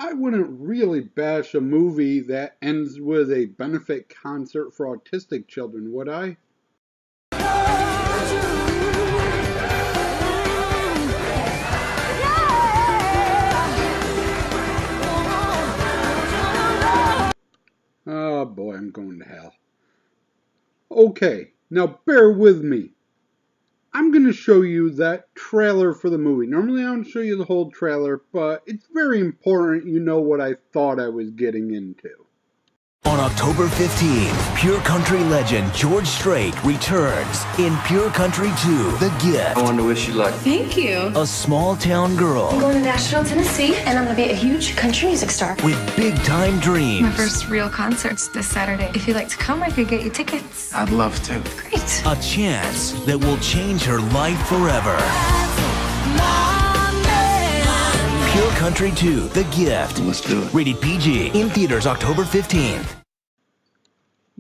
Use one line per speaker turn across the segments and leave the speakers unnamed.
I wouldn't really bash a movie that ends with a benefit concert for autistic children, would I? Oh boy, I'm going to hell. Okay, now bear with me. I'm going to show you that trailer for the movie. Normally I don't show you the whole trailer, but it's very important you know what I thought I was getting into.
On October 15th, Pure Country legend George Strait returns in Pure Country 2, The Gift.
I want to wish you luck.
Thank you.
A small-town girl.
I'm going to Nashville, Tennessee, and I'm going to be a huge country music star.
With big-time dreams.
My first real concert's this Saturday. If you'd like to come, I could get you tickets.
I'd love to.
Great.
A chance that will change her life forever. Pure Country 2, The Gift.
Let's do it.
Rated PG. In theaters October 15th.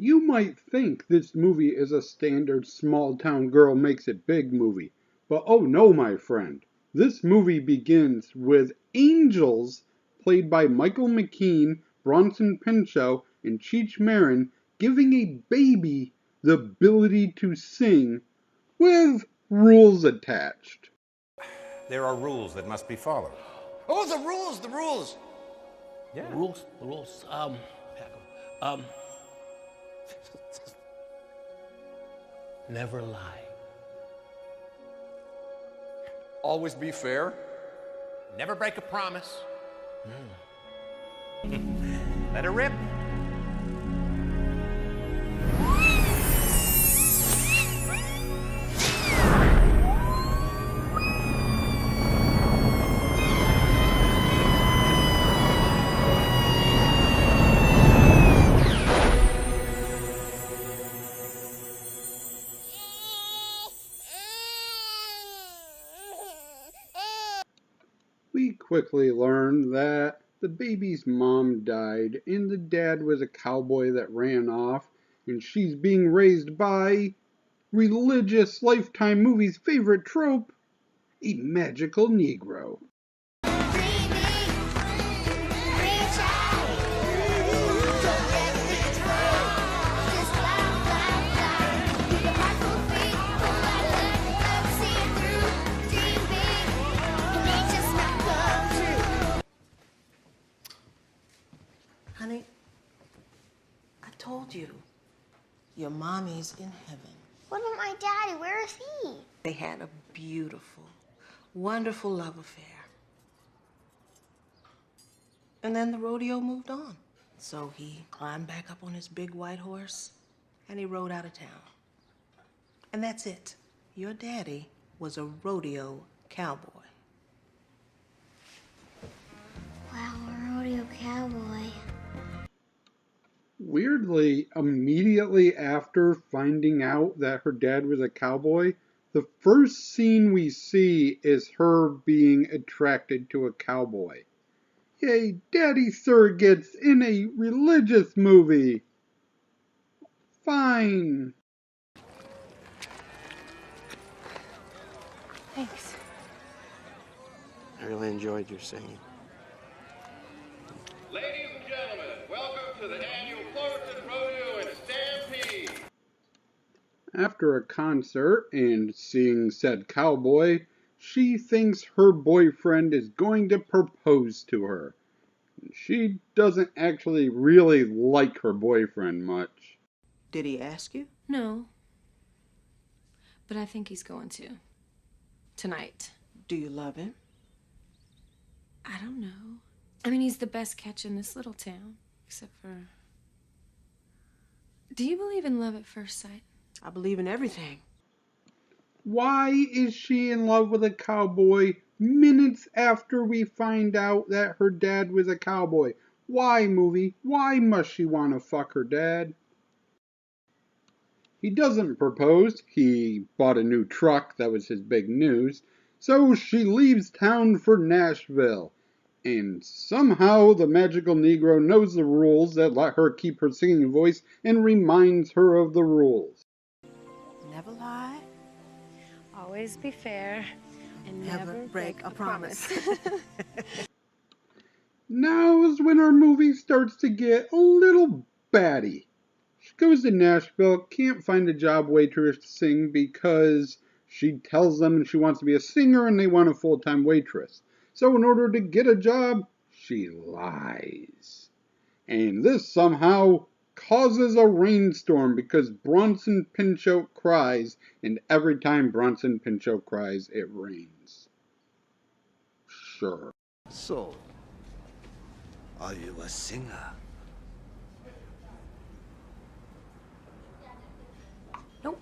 You might think this movie is a standard small-town girl makes it big movie, but oh no, my friend. This movie begins with angels, played by Michael McKean, Bronson Pinchot, and Cheech Marin, giving a baby the ability to sing with rules attached.
There are rules that must be followed.
Oh, the rules.
Yeah.
The rules. Never lie.
Always be fair.
Never break a promise. Let her rip.
We quickly learn that the baby's mom died and the dad was a cowboy that ran off, and she's being raised by religious Lifetime movies' favorite trope, a magical Negro.
Honey, I told you, your mommy's in heaven.
What about my daddy? Where is he?
They had a beautiful, wonderful love affair. And then the rodeo moved on. So he climbed back up on his big white horse and he rode out of town. And that's it. Your daddy was a rodeo cowboy.
Wow, a rodeo cowboy.
Weirdly, immediately after finding out that her dad was a cowboy, the first scene we see is her being attracted to a cowboy. Yay, daddy surrogates in a religious movie! Fine.
Thanks.
I really enjoyed your singing.
Ladies and gentlemen, welcome to the annual Fullerton Rodeo and Stampede.
After a concert and seeing said cowboy, she thinks her boyfriend is going to propose to her. She doesn't actually really like her boyfriend much.
Did he ask you?
No. But I think he's going to. Tonight.
Do you love him?
I don't know. I mean, he's the best catch in this little town. Except for... Do you believe in love at first sight?
I believe in everything.
Why is she in love with a cowboy minutes after we find out that her dad was a cowboy? Why, movie? Why must she want to fuck her dad? He doesn't propose. He bought a new truck. That was his big news. So she leaves town for Nashville. And somehow the magical Negro knows the rules that let her keep her singing voice and reminds her of the rules.
Never lie.
Always be fair. And
Never break a promise.
Now is when our movie starts to get a little batty. She goes to Nashville, can't find a job waitressing because she tells them she wants to be a singer and they want a full-time waitress. So in order to get a job, she lies. And this somehow causes a rainstorm because Bronson Pinchot cries, and every time Bronson Pinchot cries, it rains. Sure.
So, are you a singer?
Nope.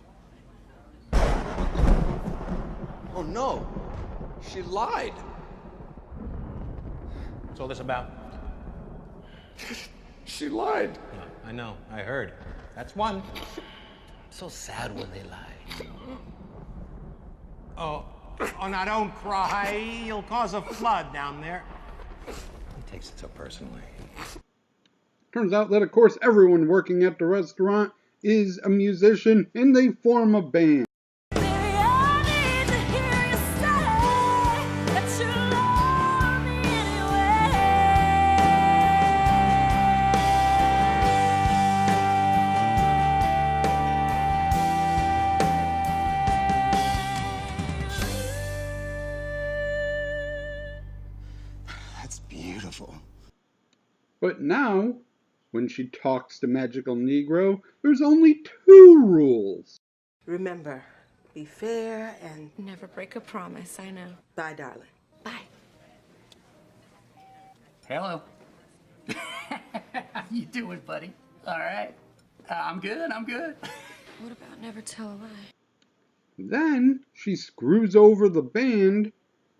Oh no, she lied.
What's all this about?
She lied.
I know, I heard. That's one.
So sad when they lie.
Oh, now don't cry. You'll cause a flood down there. He takes it so personally.
Turns out that, of course, everyone working at the restaurant is a musician and they form a band.
That's beautiful.
But now, when she talks to Magical Negro, there's only 2 rules.
Remember, be fair and...
Never break a promise, I know.
Bye, darling.
Bye.
Hello. How you doing, buddy? All right. I'm good.
What about never tell a lie?
Then she screws over the band,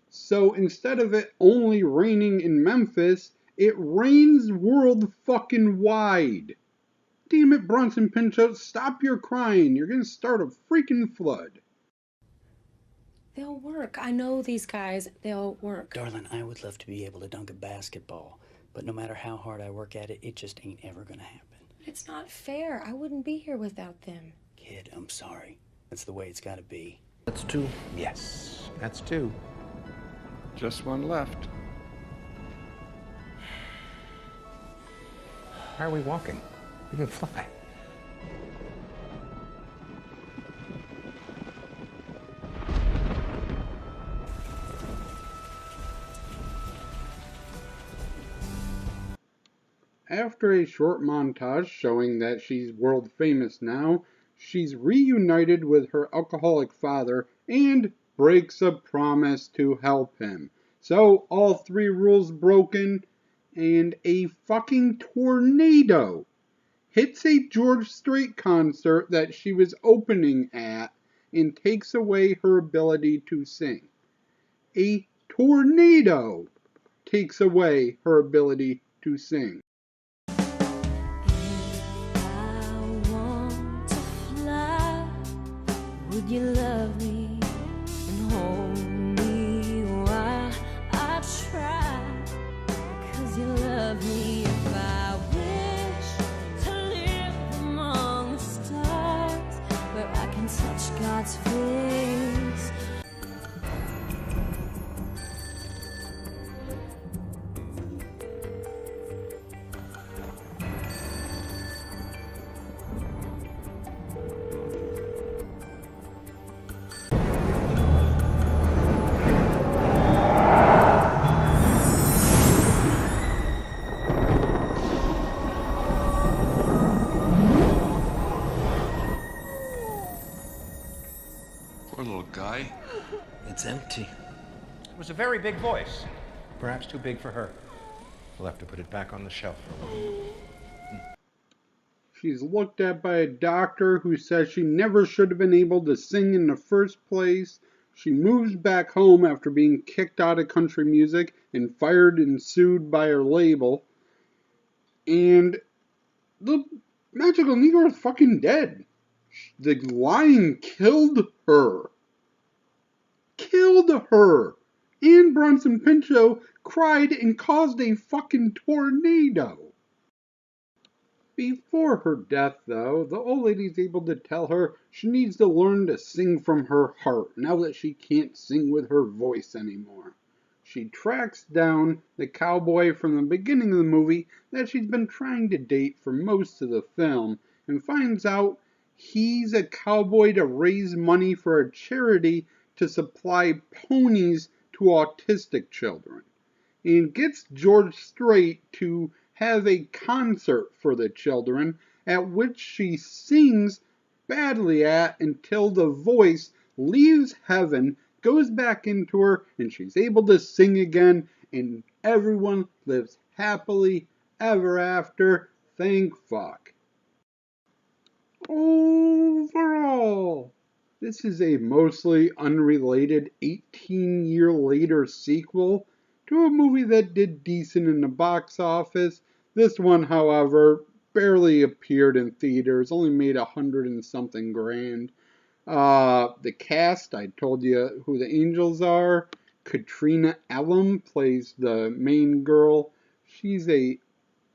so instead of it only raining in Memphis, it rains world fucking wide. Damn it, Bronson Pinchot, stop your crying. You're gonna start a freaking flood.
They'll work. I know these guys. They'll work.
Darling, I would love to be able to dunk a basketball, but no matter how hard I work at it, it just ain't ever gonna happen.
It's not fair. I wouldn't be here without them.
Kid, I'm sorry. That's the way it's gotta be.
That's 2.
Yes, that's 2.
Just one left.
Why are we walking? We can fly.
After a short montage showing that she's world famous now, she's reunited with her alcoholic father and breaks a promise to help him. So all 3 rules broken, and a fucking tornado hits a George Strait concert that she was opening at and takes away her ability to sing. A tornado takes away her ability to sing.
Would you love me and hold me while I try? 'Cause you love me if I wish to live among the stars where I can touch God's face.
Poor little guy.
It's empty.
It was a very big voice. Perhaps too big for her. We'll have to put it back on the shelf for a while.
She's looked at by a doctor who says she never should have been able to sing in the first place. She moves back home after being kicked out of country music and fired and sued by her label. And the Magical Negro is fucking dead. The lion killed her. Killed her. And Bronson Pinchot cried and caused a fucking tornado. Before her death, though, the old lady's able to tell her she needs to learn to sing from her heart now that she can't sing with her voice anymore. She tracks down the cowboy from the beginning of the movie that she's been trying to date for most of the film and finds out he's a cowboy to raise money for a charity to supply ponies to autistic children, and gets George Strait to have a concert for the children at which she sings badly at until the voice leaves heaven, goes back into her, and she's able to sing again, and everyone lives happily ever after. Thank fuck. Overall, this is a mostly unrelated 18-year later sequel to a movie that did decent in the box office. This one, however, barely appeared in theaters, only made 100 and something grand. The cast, I told you who the angels are. Katrina Elam plays the main girl. She's a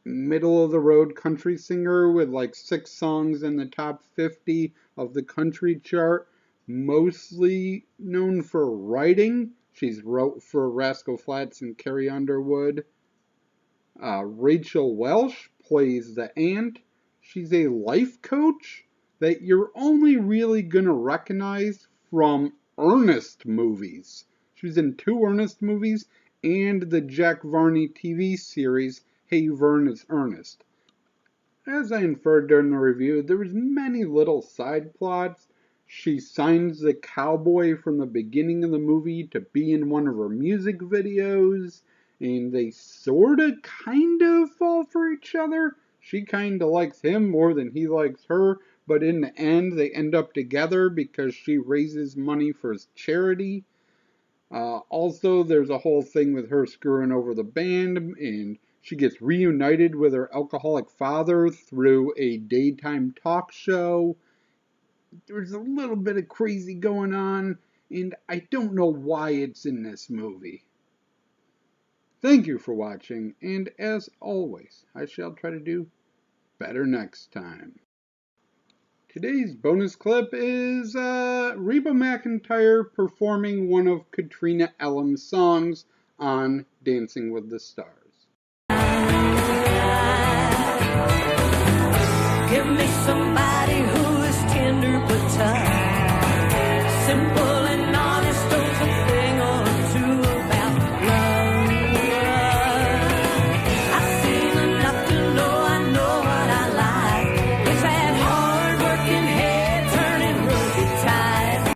middle-of-the-road country singer with like 6 songs in the top 50 of the country chart. Mostly known for writing. She's wrote for Rascal Flatts and Carrie Underwood. Rachel Welsh plays the aunt. She's a life coach that you're only really going to recognize from Ernest movies. She was in 2 Ernest movies and the Jack Varney TV series Hey Vern is Ernest. As I inferred during the review, there was many little side plots. She signs the cowboy from the beginning of the movie to be in one of her music videos, and they sorta kinda fall for each other. She kinda likes him more than he likes her, but in the end they end up together because she raises money for his charity. Also, there's a whole thing with her screwing over the band, and she gets reunited with her alcoholic father through a daytime talk show. There's a little bit of crazy going on, and I don't know why it's in this movie. Thank you for watching, and as always, I shall try to do better next time. Today's bonus clip is Reba McEntire performing one of Katrina Elam's songs on Dancing with the Stars.
Give me somebody who is tender but tough, simple